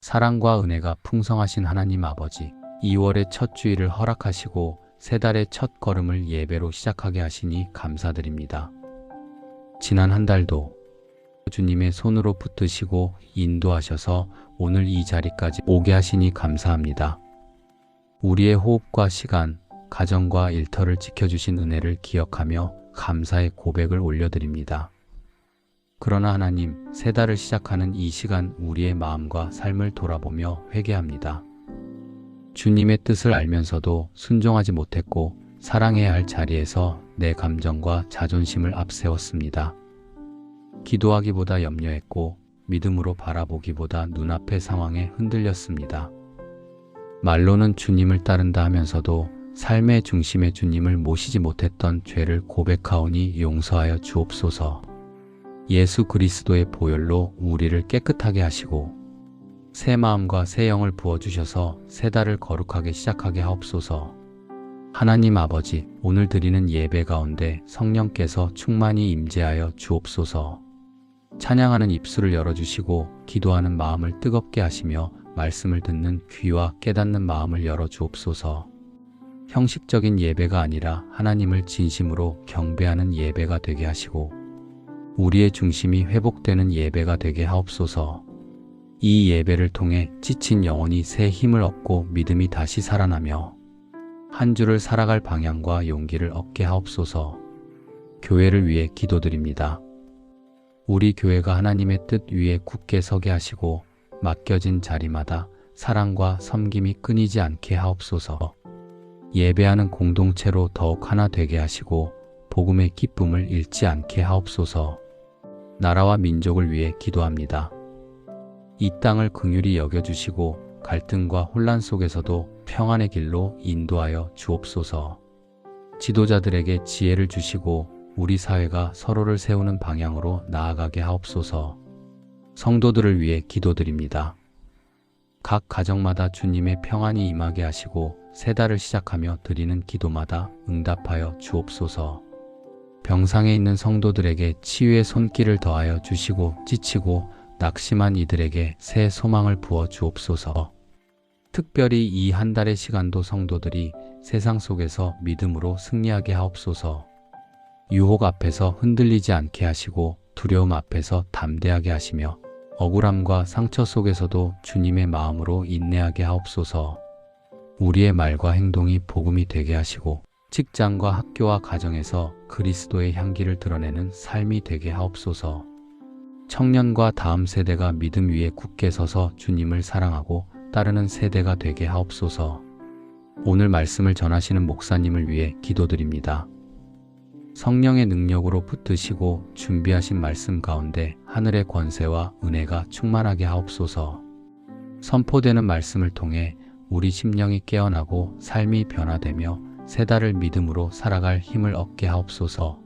사랑과 은혜가 풍성하신 하나님 아버지, 2월의 첫 주일을 허락하시고 새 달의 첫 걸음을 예배로 시작하게 하시니 감사드립니다. 지난 한 달도 주님의 손으로 붙드시고 인도하셔서 오늘 이 자리까지 오게 하시니 감사합니다. 우리의 호흡과 시간, 가정과 일터를 지켜주신 은혜를 기억하며 감사의 고백을 올려드립니다. 그러나 하나님, 새 달을 시작하는 이 시간 우리의 마음과 삶을 돌아보며 회개합니다. 주님의 뜻을 알면서도 순종하지 못했고 사랑해야 할 자리에서 내 감정과 자존심을 앞세웠습니다. 기도하기보다 염려했고 믿음으로 바라보기보다 눈앞의 상황에 흔들렸습니다. 말로는 주님을 따른다 하면서도 삶의 중심에 주님을 모시지 못했던 죄를 고백하오니 용서하여 주옵소서. 예수 그리스도의 보혈로 우리를 깨끗하게 하시고 새 마음과 새 영을 부어주셔서 새 달을 거룩하게 시작하게 하옵소서. 하나님 아버지, 오늘 드리는 예배 가운데 성령께서 충만히 임재하여 주옵소서. 찬양하는 입술을 열어주시고 기도하는 마음을 뜨겁게 하시며 말씀을 듣는 귀와 깨닫는 마음을 열어주옵소서. 형식적인 예배가 아니라 하나님을 진심으로 경배하는 예배가 되게 하시고 우리의 중심이 회복되는 예배가 되게 하옵소서. 이 예배를 통해 지친 영혼이 새 힘을 얻고 믿음이 다시 살아나며 한 주를 살아갈 방향과 용기를 얻게 하옵소서. 교회를 위해 기도드립니다. 우리 교회가 하나님의 뜻 위에 굳게 서게 하시고 맡겨진 자리마다 사랑과 섬김이 끊이지 않게 하옵소서. 예배하는 공동체로 더욱 하나 되게 하시고 복음의 기쁨을 잃지 않게 하옵소서. 나라와 민족을 위해 기도합니다. 이 땅을 긍휼히 여겨주시고 갈등과 혼란 속에서도 평안의 길로 인도하여 주옵소서. 지도자들에게 지혜를 주시고 우리 사회가 서로를 세우는 방향으로 나아가게 하옵소서. 성도들을 위해 기도드립니다. 각 가정마다 주님의 평안이 임하게 하시고 새 달을 시작하며 드리는 기도마다 응답하여 주옵소서. 병상에 있는 성도들에게 치유의 손길을 더하여 주시고 지치고 낙심한 이들에게 새 소망을 부어 주옵소서. 특별히 이 한 달의 시간도 성도들이 세상 속에서 믿음으로 승리하게 하옵소서. 유혹 앞에서 흔들리지 않게 하시고 두려움 앞에서 담대하게 하시며 억울함과 상처 속에서도 주님의 마음으로 인내하게 하옵소서. 우리의 말과 행동이 복음이 되게 하시고 직장과 학교와 가정에서 그리스도의 향기를 드러내는 삶이 되게 하옵소서. 청년과 다음 세대가 믿음 위에 굳게 서서 주님을 사랑하고 따르는 세대가 되게 하옵소서. 오늘 말씀을 전하시는 목사님을 위해 기도드립니다. 성령의 능력으로 붙드시고 준비하신 말씀 가운데 하늘의 권세와 은혜가 충만하게 하옵소서. 선포되는 말씀을 통해 우리 심령이 깨어나고 삶이 변화되며 새 달을 믿음으로 살아갈 힘을 얻게 하옵소서.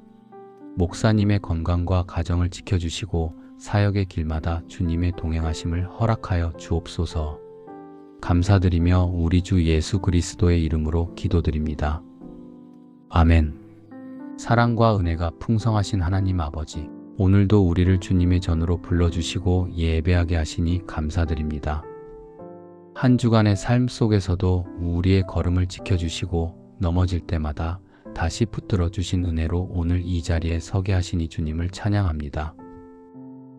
목사님의 건강과 가정을 지켜주시고 사역의 길마다 주님의 동행하심을 허락하여 주옵소서. 감사드리며 우리 주 예수 그리스도의 이름으로 기도드립니다. 아멘. 사랑과 은혜가 풍성하신 하나님 아버지, 오늘도 우리를 주님의 전으로 불러주시고 예배하게 하시니 감사드립니다. 한 주간의 삶 속에서도 우리의 걸음을 지켜주시고 넘어질 때마다 다시 붙들어 주신 은혜로 오늘 이 자리에 서게 하시니 주님을 찬양합니다.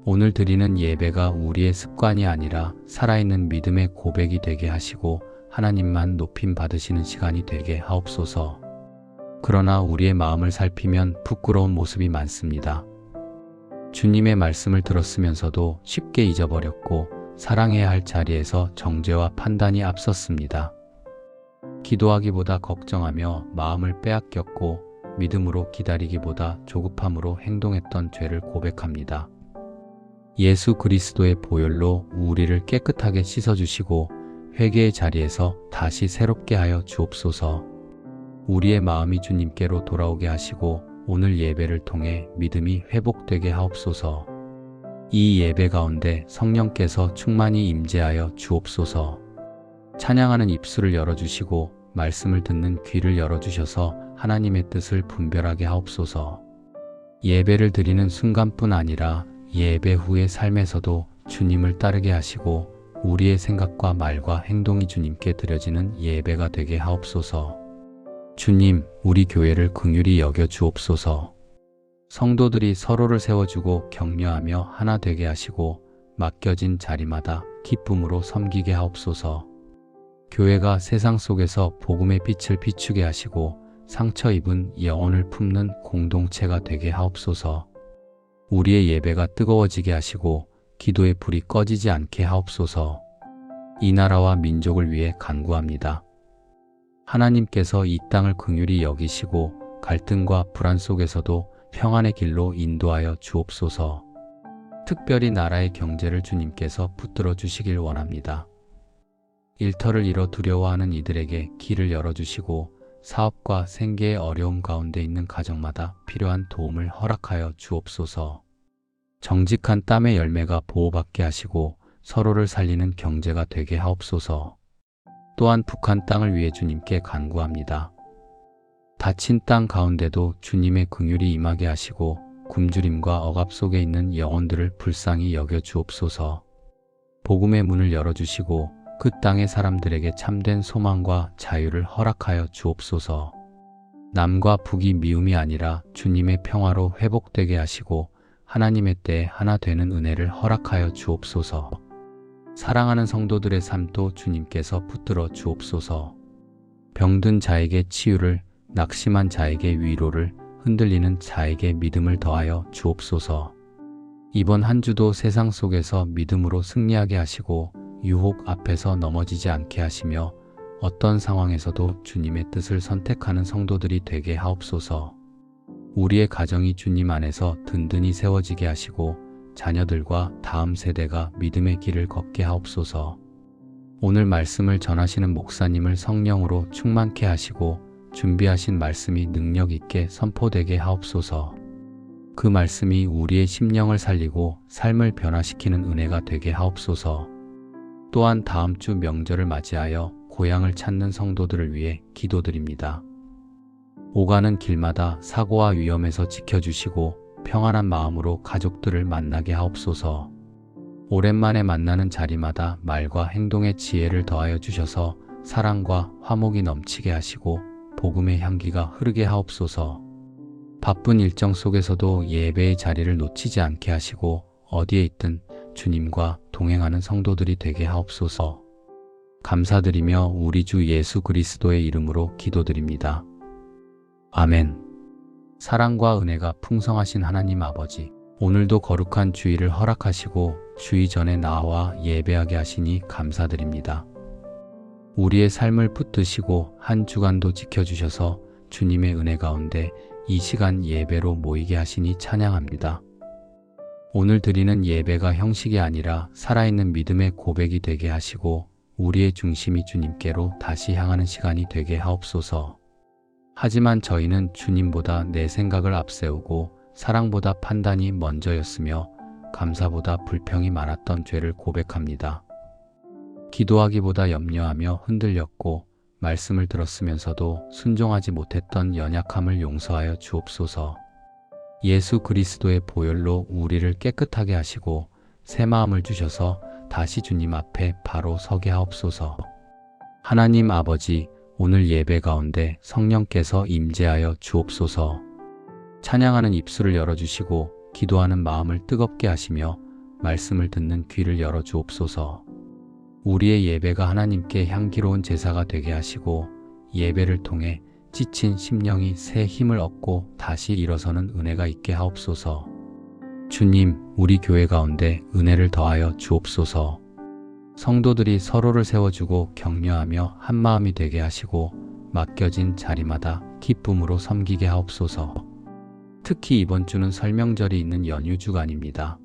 오늘 드리는 예배가 우리의 습관이 아니라 살아있는 믿음의 고백이 되게 하시고 하나님만 높임 받으시는 시간이 되게 하옵소서. 그러나 우리의 마음을 살피면 부끄러운 모습이 많습니다. 주님의 말씀을 들었으면서도 쉽게 잊어버렸고 사랑해야 할 자리에서 정죄와 판단이 앞섰습니다. 기도하기보다 걱정하며 마음을 빼앗겼고 믿음으로 기다리기보다 조급함으로 행동했던 죄를 고백합니다. 예수 그리스도의 보혈로 우리를 깨끗하게 씻어주시고 회개의 자리에서 다시 새롭게 하여 주옵소서. 우리의 마음이 주님께로 돌아오게 하시고 오늘 예배를 통해 믿음이 회복되게 하옵소서. 이 예배 가운데 성령께서 충만히 임재하여 주옵소서. 찬양하는 입술을 열어주시고 말씀을 듣는 귀를 열어주셔서 하나님의 뜻을 분별하게 하옵소서. 예배를 드리는 순간뿐 아니라 예배 후의 삶에서도 주님을 따르게 하시고 우리의 생각과 말과 행동이 주님께 드려지는 예배가 되게 하옵소서. 주님, 우리 교회를 긍휼히 여겨 주옵소서. 성도들이 서로를 세워주고 격려하며 하나 되게 하시고 맡겨진 자리마다 기쁨으로 섬기게 하옵소서. 교회가 세상 속에서 복음의 빛을 비추게 하시고 상처 입은 영혼을 품는 공동체가 되게 하옵소서. 우리의 예배가 뜨거워지게 하시고 기도의 불이 꺼지지 않게 하옵소서. 이 나라와 민족을 위해 간구합니다. 하나님께서 이 땅을 긍휼히 여기시고 갈등과 불안 속에서도 평안의 길로 인도하여 주옵소서. 특별히 나라의 경제를 주님께서 붙들어 주시길 원합니다. 일터를 잃어 두려워하는 이들에게 길을 열어주시고 사업과 생계의 어려움 가운데 있는 가정마다 필요한 도움을 허락하여 주옵소서. 정직한 땀의 열매가 보호받게 하시고 서로를 살리는 경제가 되게 하옵소서. 또한 북한 땅을 위해 주님께 간구합니다. 다친 땅 가운데도 주님의 긍휼이 임하게 하시고 굶주림과 억압 속에 있는 영혼들을 불쌍히 여겨 주옵소서. 복음의 문을 열어주시고 그 땅의 사람들에게 참된 소망과 자유를 허락하여 주옵소서. 남과 북이 미움이 아니라 주님의 평화로 회복되게 하시고 하나님의 때에 하나 되는 은혜를 허락하여 주옵소서. 사랑하는 성도들의 삶도 주님께서 붙들어 주옵소서. 병든 자에게 치유를, 낙심한 자에게 위로를, 흔들리는 자에게 믿음을 더하여 주옵소서. 이번 한 주도 세상 속에서 믿음으로 승리하게 하시고 유혹 앞에서 넘어지지 않게 하시며 어떤 상황에서도 주님의 뜻을 선택하는 성도들이 되게 하옵소서. 우리의 가정이 주님 안에서 든든히 세워지게 하시고 자녀들과 다음 세대가 믿음의 길을 걷게 하옵소서. 오늘 말씀을 전하시는 목사님을 성령으로 충만케 하시고 준비하신 말씀이 능력 있게 선포되게 하옵소서. 그 말씀이 우리의 심령을 살리고 삶을 변화시키는 은혜가 되게 하옵소서. 또한 다음 주 명절을 맞이하여 고향을 찾는 성도들을 위해 기도드립니다. 오가는 길마다 사고와 위험에서 지켜주시고 평안한 마음으로 가족들을 만나게 하옵소서. 오랜만에 만나는 자리마다 말과 행동의 지혜를 더하여 주셔서 사랑과 화목이 넘치게 하시고 복음의 향기가 흐르게 하옵소서. 바쁜 일정 속에서도 예배의 자리를 놓치지 않게 하시고 어디에 있든 주님과 동행하는 성도들이 되게 하옵소서. 감사드리며 우리 주 예수 그리스도의 이름으로 기도드립니다. 아멘. 사랑과 은혜가 풍성하신 하나님 아버지, 오늘도 거룩한 주일을 허락하시고 주의 전에 나와 예배하게 하시니 감사드립니다. 우리의 삶을 붙드시고 한 주간도 지켜주셔서 주님의 은혜 가운데 이 시간 예배로 모이게 하시니 찬양합니다. 오늘 드리는 예배가 형식이 아니라 살아있는 믿음의 고백이 되게 하시고 우리의 중심이 주님께로 다시 향하는 시간이 되게 하옵소서. 하지만 저희는 주님보다 내 생각을 앞세우고 사랑보다 판단이 먼저였으며 감사보다 불평이 많았던 죄를 고백합니다. 기도하기보다 염려하며 흔들렸고 말씀을 들었으면서도 순종하지 못했던 연약함을 용서하여 주옵소서. 예수 그리스도의 보혈로 우리를 깨끗하게 하시고 새 마음을 주셔서 다시 주님 앞에 바로 서게 하옵소서. 하나님 아버지, 오늘 예배 가운데 성령께서 임재하여 주옵소서. 찬양하는 입술을 열어주시고 기도하는 마음을 뜨겁게 하시며 말씀을 듣는 귀를 열어주옵소서. 우리의 예배가 하나님께 향기로운 제사가 되게 하시고 예배를 통해 지친 심령이 새 힘을 얻고 다시 일어서는 은혜가 있게 하옵소서. 주님, 우리 교회 가운데 은혜를 더하여 주옵소서. 성도들이 서로를 세워주고 격려하며 한마음이 되게 하시고 맡겨진 자리마다 기쁨으로 섬기게 하옵소서. 특히 이번 주는 설명절이 있는 연휴 주간입니다.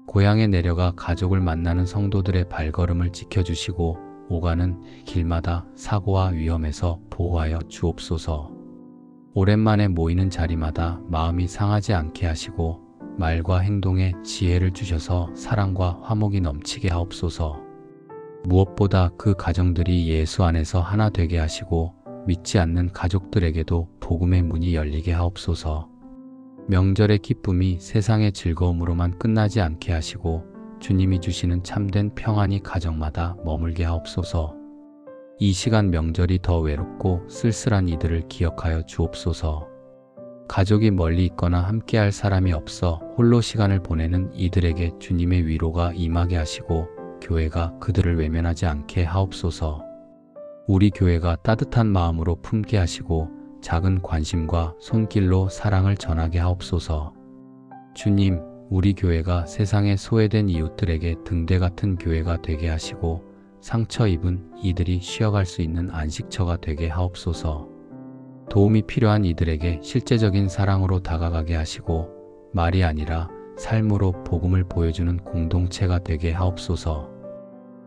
고향에 내려가 가족을 만나는 성도들의 발걸음을 지켜주시고 오가는 길마다 사고와 위험에서 보호하여 주옵소서. 오랜만에 모이는 자리마다 마음이 상하지 않게 하시고 말과 행동에 지혜를 주셔서 사랑과 화목이 넘치게 하옵소서. 무엇보다 그 가정들이 예수 안에서 하나 되게 하시고 믿지 않는 가족들에게도 복음의 문이 열리게 하옵소서. 명절의 기쁨이 세상의 즐거움으로만 끝나지 않게 하시고 주님이 주시는 참된 평안이 가정마다 머물게 하옵소서. 이 시간 명절이 더 외롭고 쓸쓸한 이들을 기억하여 주옵소서. 가족이 멀리 있거나 함께할 사람이 없어 홀로 시간을 보내는 이들에게 주님의 위로가 임하게 하시고 교회가 그들을 외면하지 않게 하옵소서. 우리 교회가 따뜻한 마음으로 품게 하시고 작은 관심과 손길로 사랑을 전하게 하옵소서. 주님, 우리 교회가 세상에 소외된 이웃들에게 등대 같은 교회가 되게 하시고 상처 입은 이들이 쉬어갈 수 있는 안식처가 되게 하옵소서. 도움이 필요한 이들에게 실제적인 사랑으로 다가가게 하시고 말이 아니라 삶으로 복음을 보여주는 공동체가 되게 하옵소서.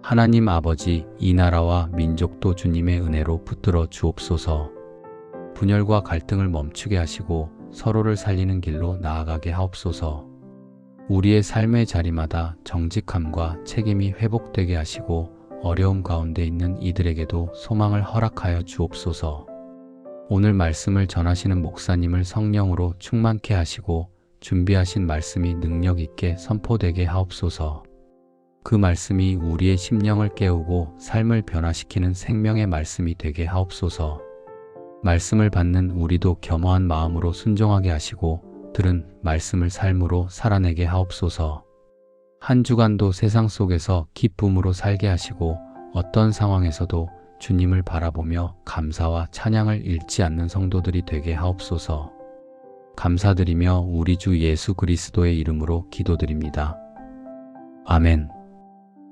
하나님 아버지, 이 나라와 민족도 주님의 은혜로 붙들어 주옵소서. 분열과 갈등을 멈추게 하시고 서로를 살리는 길로 나아가게 하옵소서. 우리의 삶의 자리마다 정직함과 책임이 회복되게 하시고 어려움 가운데 있는 이들에게도 소망을 허락하여 주옵소서. 오늘 말씀을 전하시는 목사님을 성령으로 충만케 하시고 준비하신 말씀이 능력 있게 선포되게 하옵소서. 그 말씀이 우리의 심령을 깨우고 삶을 변화시키는 생명의 말씀이 되게 하옵소서. 말씀을 받는 우리도 겸허한 마음으로 순종하게 하시고 들은 말씀을 삶으로 살아내게 하옵소서. 한 주간도 세상 속에서 기쁨으로 살게 하시고 어떤 상황에서도 주님을 바라보며 감사와 찬양을 잃지 않는 성도들이 되게 하옵소서. 감사드리며 우리 주 예수 그리스도의 이름으로 기도드립니다. 아멘.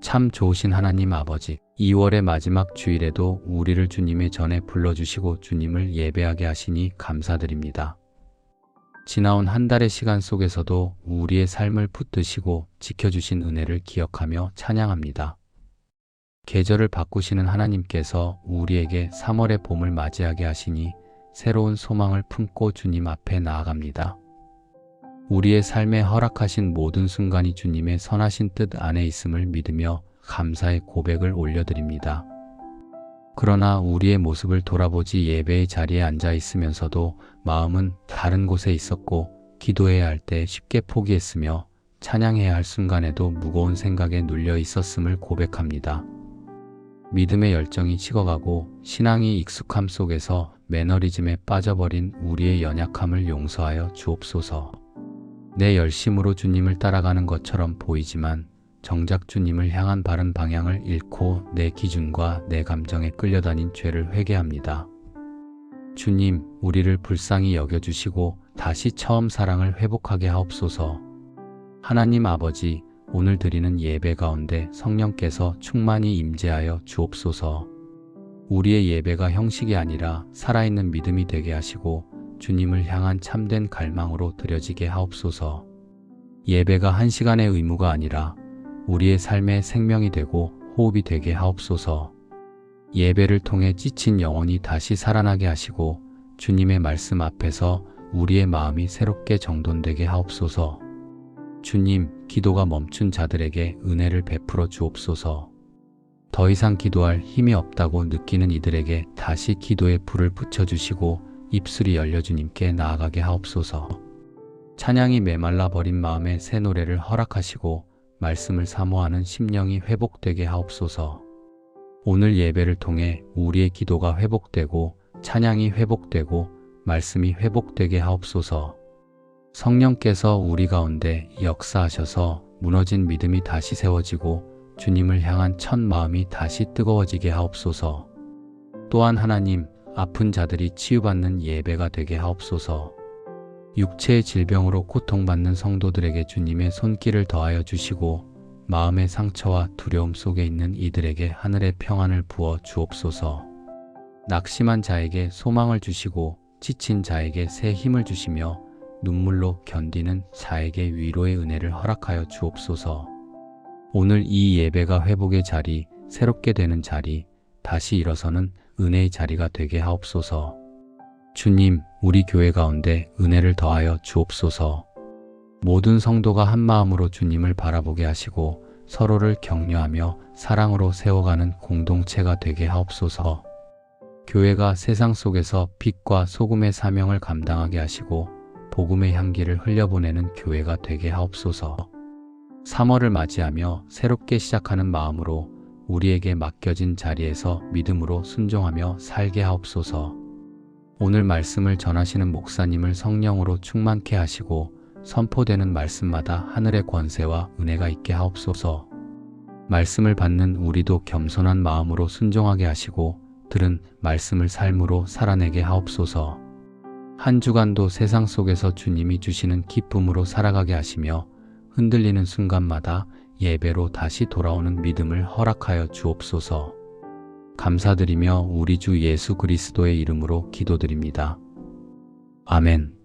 참 좋으신 하나님 아버지, 2월의 마지막 주일에도 우리를 주님의 전에 불러주시고 주님을 예배하게 하시니 감사드립니다. 지나온 한 달의 시간 속에서도 우리의 삶을 붙드시고 지켜주신 은혜를 기억하며 찬양합니다. 계절을 바꾸시는 하나님께서 우리에게 3월의 봄을 맞이하게 하시니 새로운 소망을 품고 주님 앞에 나아갑니다. 우리의 삶에 허락하신 모든 순간이 주님의 선하신 뜻 안에 있음을 믿으며 감사의 고백을 올려드립니다. 그러나 우리의 모습을 돌아보지 예배의 자리에 앉아 있으면서도 마음은 다른 곳에 있었고 기도해야 할 때 쉽게 포기했으며 찬양해야 할 순간에도 무거운 생각에 눌려 있었음을 고백합니다. 믿음의 열정이 식어가고 신앙이 익숙함 속에서 매너리즘에 빠져버린 우리의 연약함을 용서하여 주옵소서. 내 열심으로 주님을 따라가는 것처럼 보이지만 정작 주님을 향한 바른 방향을 잃고 내 기준과 내 감정에 끌려다닌 죄를 회개합니다. 주님, 우리를 불쌍히 여겨주시고 다시 처음 사랑을 회복하게 하옵소서. 하나님 아버지, 오늘 드리는 예배 가운데 성령께서 충만히 임재하여 주옵소서. 우리의 예배가 형식이 아니라 살아있는 믿음이 되게 하시고 주님을 향한 참된 갈망으로 드려지게 하옵소서. 예배가 한 시간의 의무가 아니라 우리의 삶의 생명이 되고 호흡이 되게 하옵소서. 예배를 통해 지친 영혼이 다시 살아나게 하시고 주님의 말씀 앞에서 우리의 마음이 새롭게 정돈되게 하옵소서. 주님, 기도가 멈춘 자들에게 은혜를 베풀어 주옵소서. 더 이상 기도할 힘이 없다고 느끼는 이들에게 다시 기도의 불을 붙여주시고 입술이 열려 주님께 나아가게 하옵소서. 찬양이 메말라 버린 마음에 새 노래를 허락하시고 말씀을 사모하는 심령이 회복되게 하옵소서. 오늘 예배를 통해 우리의 기도가 회복되고 찬양이 회복되고 말씀이 회복되게 하옵소서. 성령께서 우리 가운데 역사하셔서 무너진 믿음이 다시 세워지고 주님을 향한 첫 마음이 다시 뜨거워지게 하옵소서. 또한 하나님, 아픈 자들이 치유받는 예배가 되게 하옵소서. 육체의 질병으로 고통받는 성도들에게 주님의 손길을 더하여 주시고 마음의 상처와 두려움 속에 있는 이들에게 하늘의 평안을 부어 주옵소서. 낙심한 자에게 소망을 주시고 지친 자에게 새 힘을 주시며 눈물로 견디는 자에게 위로의 은혜를 허락하여 주옵소서. 오늘 이 예배가 회복의 자리, 새롭게 되는 자리, 다시 일어서는 은혜의 자리가 되게 하옵소서. 주님, 우리 교회 가운데 은혜를 더하여 주옵소서. 모든 성도가 한 마음으로 주님을 바라보게 하시고 서로를 격려하며 사랑으로 세워가는 공동체가 되게 하옵소서. 교회가 세상 속에서 빛과 소금의 사명을 감당하게 하시고 복음의 향기를 흘려보내는 교회가 되게 하옵소서. 3월을 맞이하며 새롭게 시작하는 마음으로 우리에게 맡겨진 자리에서 믿음으로 순종하며 살게 하옵소서. 오늘 말씀을 전하시는 목사님을 성령으로 충만케 하시고 선포되는 말씀마다 하늘의 권세와 은혜가 있게 하옵소서. 말씀을 받는 우리도 겸손한 마음으로 순종하게 하시고 들은 말씀을 삶으로 살아내게 하옵소서. 한 주간도 세상 속에서 주님이 주시는 기쁨으로 살아가게 하시며 흔들리는 순간마다 예배로 다시 돌아오는 믿음을 허락하여 주옵소서. 감사드리며 우리 주 예수 그리스도의 이름으로 기도드립니다. 아멘.